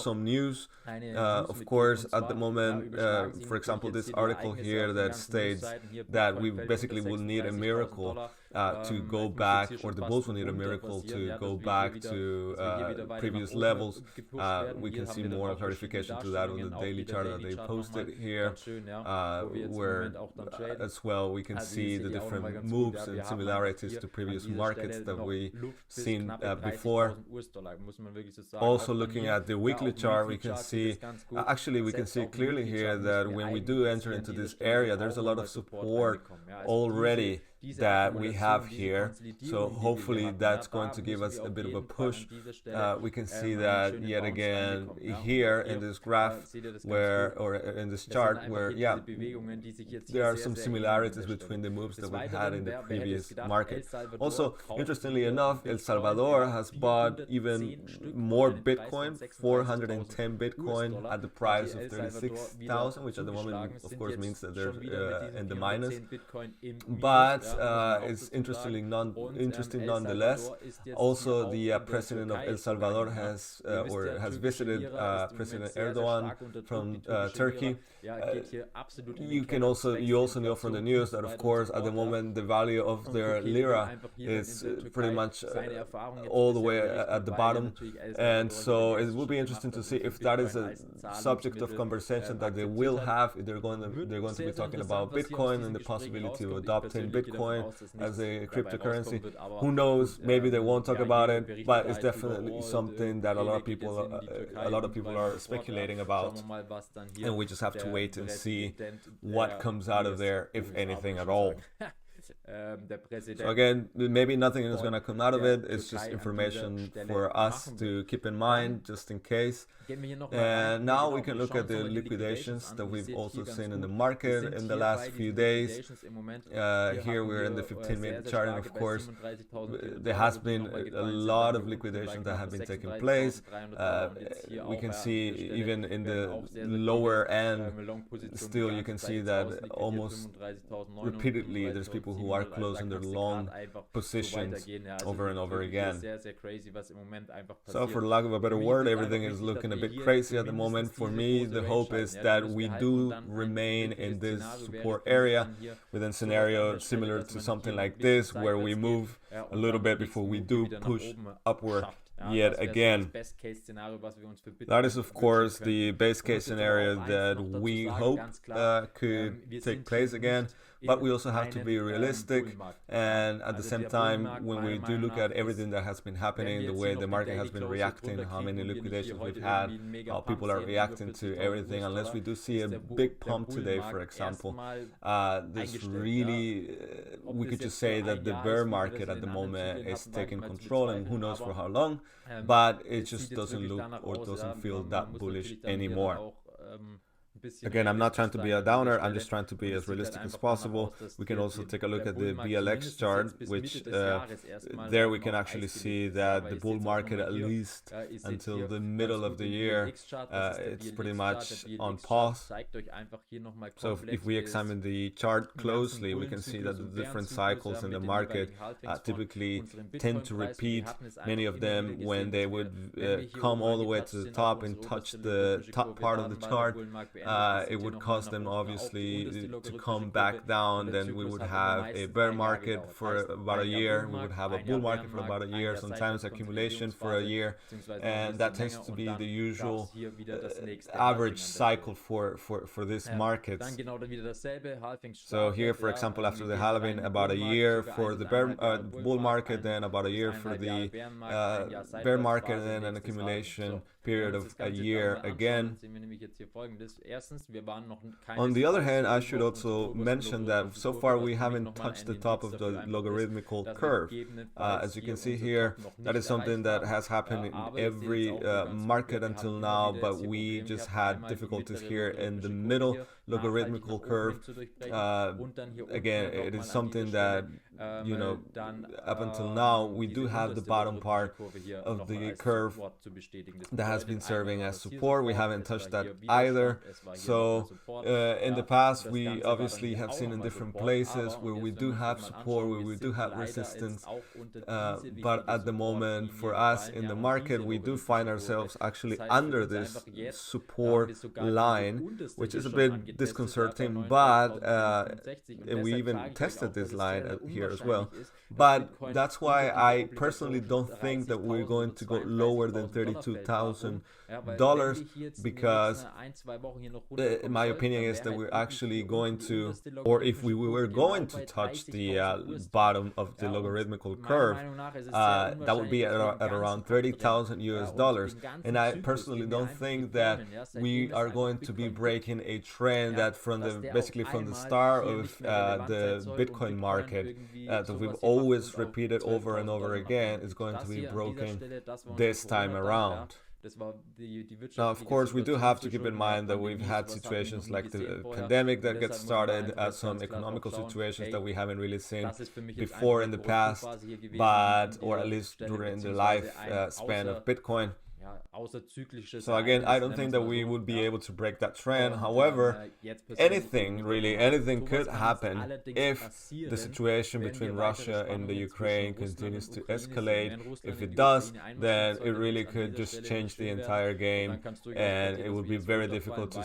some news. Of course, at the moment, for example, this article here that states that we basically will need a miracle to go back, or the bulls will need a miracle to go back to previous levels. We can see more clarification to that on the daily chart that they posted here, where as well we can see the different moves and similarities to previous markets that we seen before. Also looking at the weekly chart, we can see actually we can see clearly here that when we do enter into this area, there's a lot of support already that we have here. So hopefully that's going to give us a bit of a push. We can see that yet again here in this graph or in this chart where, yeah, there are some similarities between the moves that we've had in the previous market. Also, interestingly enough, El Salvador has bought even more Bitcoin, 410 Bitcoin at the price of 36,000, which at the moment, of course, means that they're in the minus. But it's interesting nonetheless. Also, the president of El Salvador has visited President Erdogan from Turkey. You also know from the news that, of course, at the moment the value of their lira is pretty much all the way at the bottom, and so it will be interesting to see if that is a subject of conversation that they will have. If they're going to be talking about Bitcoin and the possibility of adopting Bitcoin as a cryptocurrency. Who knows? Maybe they won't talk about it, but it's definitely something that a lot of people are speculating about, and we just have to wait and see what comes out of there, if anything at all. So again, maybe nothing is going to come out of it. It's just information for us to keep in mind, just in case. And now we can look at the liquidations that we've also seen in the market in the last few days. Here we're in the 15-minute chart, and of course, there has been a lot of liquidations that have been taking place. We can see even in the lower end, still you can see that almost repeatedly there's people who are closing their long positions over and over again. So for lack of a better word, everything is looking a bit crazy at the moment. For me, the hope is that we do remain in this support area with a scenario similar to something like this, where we move a little bit before we do push upward yet again. That is, of course, the base case scenario that we hope could take place again. But we also have to be realistic, and at the same time, when we do look at everything that has been happening, the way the market has been reacting, how many liquidations we've had, how people are reacting to everything, unless we do see a big pump today, for example, this really, we could just say that the bear market at the moment is taking control, and who knows for how long, but it just doesn't look or doesn't feel that bullish anymore. Again, I'm not trying to be a downer, I'm just trying to be as realistic as possible. We can also take a look at the BLX chart, which there we can actually see that the bull market, at least until the middle of the year, it's pretty much on pause. So if we examine the chart closely, we can see that the different cycles in the market typically tend to repeat, many of them when they would come all the way to the top and touch the top part of the chart. It would cause them obviously to come back down. Then we would have a bear market for about a year, we would have a bull market for about a year, sometimes accumulation for a year, and that tends to be the usual average cycle for this market. So here, for example, after the halving, about a year for the bull market, then about a year for the bear market, and then an accumulation period of a year again. On the other hand, I should also mention that so far we haven't touched the top of the logarithmical curve. As you can see here, that is something that has happened in every market until now, but we just had difficulties here in the middle logarithmical curve. Again, it is something that, you know, up until now we do have the bottom part of the curve that has been serving as support. We haven't touched that either. So in the past, we obviously have seen in different places where we do have support, where we do have resistance, but at the moment for us in the market, we do find ourselves actually under this support line, which is a bit disconcerting, but we even tested this line here as well. But that's why I personally don't think that we're going to go lower than $32,000, because my opinion is that we're actually going to, or if we were going to touch the bottom of the logarithmical curve, that would be at around $30,000 US. And I personally don't think that we are going to be breaking a trend saying that from basically from the start of the Bitcoin market, that we've always repeated over and over again, is going to be broken this time around. Now, of course, we do have to keep in mind that we've had situations like the pandemic that gets started, some economical situations that we haven't really seen before in the past, but or at least during the life span of Bitcoin. So again, I don't think that we would be able to break that trend. However, anything could happen if the situation between Russia and the Ukraine continues to escalate. If it does, then it really could just change the entire game, and it would be very difficult to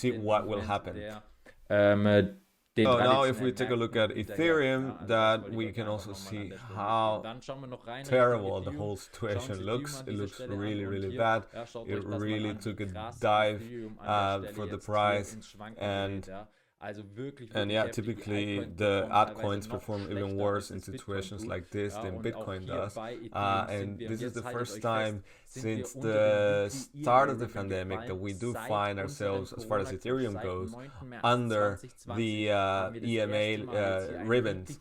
see what will happen. So now if we take a look at Ethereum, that we can also see how terrible the whole situation looks. It looks really, really bad. It really took a dive for the price, and yeah, typically the altcoins perform even worse in situations like this than Bitcoin does. And this is the first time since the start of the pandemic that we do find ourselves, as far as Ethereum goes, under the EMA ribbons.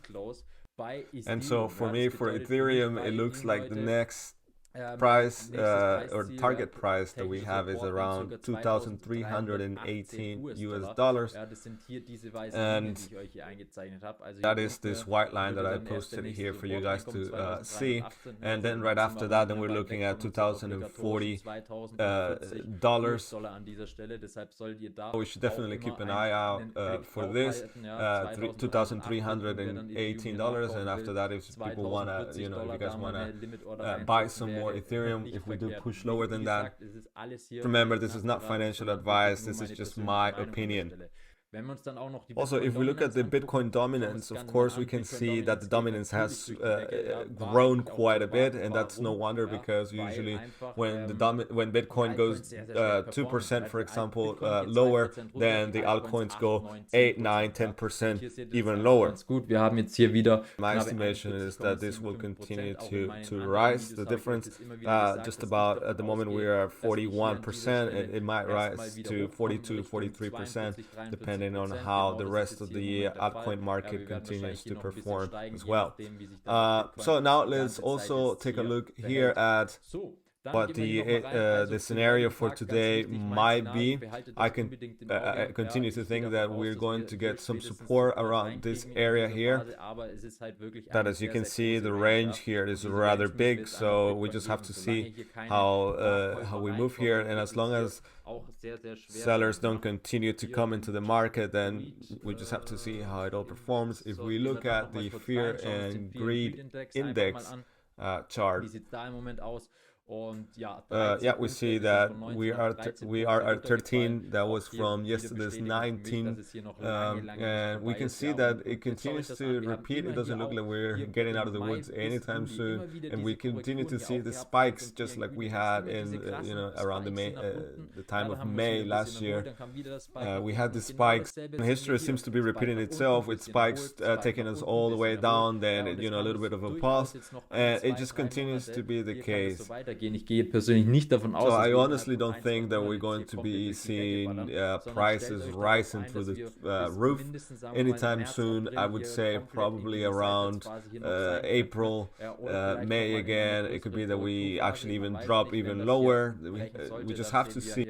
And so for me, for Ethereum, it looks like the next price or target price that we have is around $2,318 US, and that is this white line that I posted here for you guys to see. And then right after that, then we're looking at $2,040. We should definitely keep an eye out for this $2,318, and after that, if people wanna, if you guys wanna buy some more Ethereum, if we do push lower than that, remember, this is not financial advice, this is just my opinion. Also, if we look at the Bitcoin dominance, of course, we can see that the dominance has grown quite a bit, and that's no wonder, because usually when Bitcoin goes 2%, for example, lower, then the altcoins go 8, 9, 10% even lower. My estimation is that this will continue to rise. The difference, just about at the moment we are at 41%, and it might rise to 42, 43%, depending on how the rest of the altcoin market continues to perform as well. So now let's also take a look here at what the scenario for today might be. I continue to think that we're going to get some support around this area here. That, as you can see, the range here is rather big, so we just have to see how we move here. And as long as sellers don't continue to come into the market, then we just have to see how it all performs. If we look at the fear and greed index chart, we see that we are at 13. That was from yesterday's 19, and we can see that it continues to repeat. It doesn't look like we're getting out of the woods anytime soon, and we continue to see the spikes just like we had in around the time of May last year. We had the spikes. History seems to be repeating itself, with spikes taking us all the way down, then a little bit of a pause, and it just continues to be the case. So I honestly don't think that we're going to be seeing prices rising through the roof anytime soon. I would say probably around April, May again. It could be that we actually even drop even lower. We just have to see.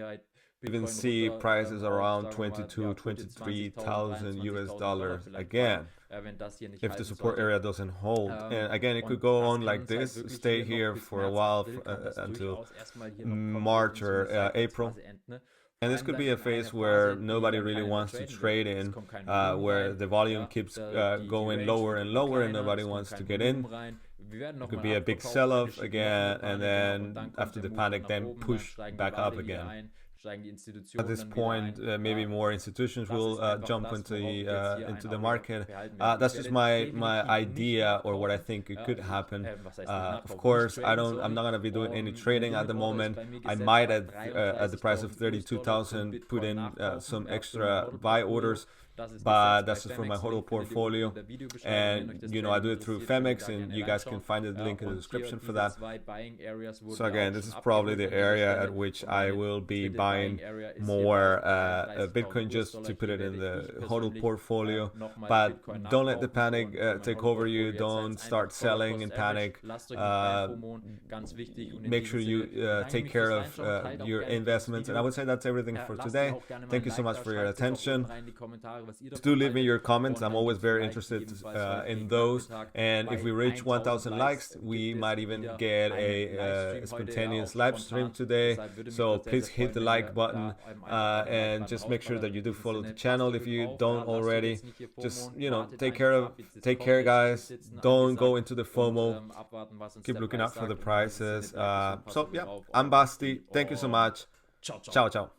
Even see prices around 22,000, 23,000 US again, if the support area doesn't hold. And again, it could go on like this, stay here for a while until March or April. And this could be a phase where nobody really wants to trade in, where the volume keeps going lower and lower and nobody wants to get in. It could be a big sell-off again, and then after the panic, then push back up again. At this point, maybe more institutions will jump into the market. That's just my idea, or what I think it could happen. Of course, I'm not gonna be doing any trading at the moment. I might at the price of 32,000 put in some extra buy orders. but that's just for my whole portfolio. And you know, I do it through Femex, and you guys can find the link in the description for that. So again, this is probably the area at which I will be buying more Bitcoin, just to put it in the hodl portfolio. But don't let the panic take over you. Don't start selling in panic. Make sure you take care of your investments. And I would say that's everything for today. Thank you so much for your attention. Do leave me your comments. I'm always very interested in those. And if we reach 1,000 likes, we might even get a spontaneous live stream today. So please hit the like button and just make sure that you do follow the channel if you don't already. Just, you know, take care, guys. Don't go into the FOMO. Keep looking out for the prices. So yeah, I'm Basti. Thank you so much. Ciao, ciao.